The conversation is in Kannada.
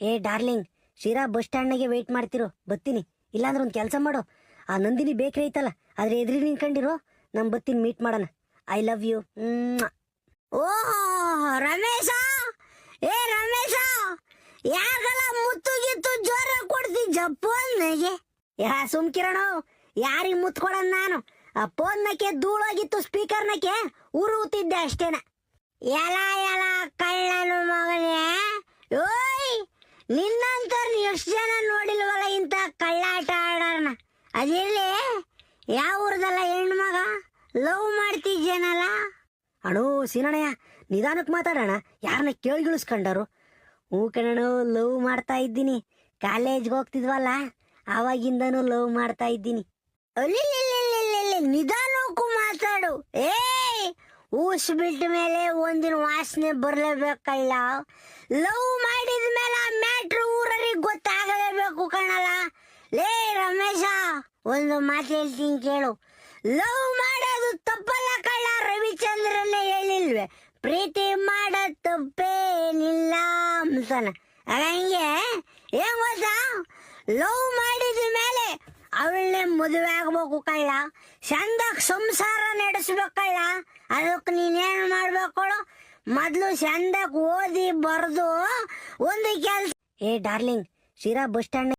ಏ ಡಾರ್ಲಿಂಗ್, ಶಿರಾ ಬಸ್ ಸ್ಟ್ಯಾಂಡ್ನಾಗೆ ವೇಟ್ ಮಾಡ್ತಿರೋ, ಬತ್ತೀನಿ. ಇಲ್ಲಾಂದ್ರೆ ಒಂದು ಕೆಲಸ ಮಾಡು, ಆ ನಂದಿನಿ ಬೇಕ್ರಿ ಐತಲ್ಲ ಅದ್ರ ಎದುರು ನಿಂತ್ಕೊಂಡಿರೋ, ನಾನು ಬತ್ತೀನಿ, ಮೀಟ್ ಮಾಡೋಣ. I love you. ಓ ರಮೇಶ, ಏ ರಮೇಶ, ಯಾಕಲ್ಲ ಮುತ್ತು ಗಿತ್ತು ಜೋರ ಕೊಡ್ತಿದ್ದ ಫೋನ್ಗೆ? ಸುಮ್ಕಿರೋಣ, ಯಾರಿಗೆ ಮುತ್ತು ಕೊಡೋಣ ನಾನು? ಆ ಫೋನ್ನಕ್ಕೆ ಧೂಳೋಗಿತ್ತು, ಸ್ಪೀಕರ್ನಕ್ಕೆ ಉರುತ್ತಿದ್ದೆ ಅಷ್ಟೇನ. ಎಲ ಎಲ ಕಳ್ಳನು ಮಗನೇ, ಓಯ್ ನಿನ್ನಂತವ್ರು ಎಷ್ಟು ಜನ ನೋಡಿಲ್ವಲ್ಲ ಇಂಥ ಕಳ್ಳಾಟ ಆಡೋಣ. ಅದಿರ್ಲಿ, ಯಾವ ಊರ್ದಲ್ಲ ಹೆಣ್ಣು ಮಗ, ಲವ್ ಮಾಡ್ತಿದ್ದೇನಲ್ಲ? ಅಣೋ ಸೀನಣ್ಣಯ್ಯ, ನಿಧಾನಕ್ಕೆ ಮಾತಾಡೋಣ, ಯಾರನ್ನ ಕೇಳಿಗಿಳಿಸ್ಕೊಂಡರು? ಹ್ಞೂ ಕಣೋ, ಲವ್ ಮಾಡ್ತಾ ಇದ್ದೀನಿ. ಕಾಲೇಜ್ಗೆ ಹೋಗ್ತಿದ್ವಲ್ಲ ಆವಾಗಿಂದನೂ ಲವ್ ಮಾಡ್ತಾ ಇದ್ದೀನಿ. ಅಲ್ಲಿ ನಿಧಾನಕ್ಕೂ ಮಾತಾಡು. ಊಸ್ ಬಿಟ್ಟ ಮೇಲೆ ಒಂದಿನ ವಾಸನೆ ಬರಲೇಬೇಕಲ್ಲ. ಲವ್ ಮಾಡಿದ ಮೇಲೆ ಆ ಮ್ಯಾಟ್ರ್ ಊರರಿಗೆ ಗೊತ್ತಾಗಲೇಬೇಕು ಕಣಲ್ಲ. ಲೇ ರಮೇಶ, ಒಂದು ಮಾತು ಹೇಳ್ತೀನಿ ಕೇಳು, ಲವ್ ಮಾಡೋದು ತಪ್ಪಲ್ಲ ಕಳ್ಳ. ರವಿಚಂದ್ರನೇ ಹೇಳಿಲ್ವೇ, ಪ್ರೀತಿ ಮಾಡೋದು ತಪ್ಪೇನಿಲ್ಲ ಅಂತಾನ. ಹಂಗೆ ಏನ್ ಗೊತ್ತಾ, ಲವ್ ಮಾಡಿದ ಮೇಲೆ ಅವಳನ್ನೇ ಮದುವೆ ಆಗ್ಬೇಕು ಕಳ್ಳ. ಚಂದಾಗ ಸಂಸಾರ ನಡೆಸ್ಬೇಕಲ್ಲ. ಅದಕ್ಕೆ ನೀನೇನು ಮಾಡ್ಬೇಕಳು, ಮೊದಲು ಚಂದಾಗ ಓದಿ ಬರ್ದು ಒಂದು ಕೆಲಸ. ಏ ಡಾರ್ಲಿಂಗ್, ಶಿರಾ ಬಸ್ ಸ್ಟ್ಯಾಂಡ್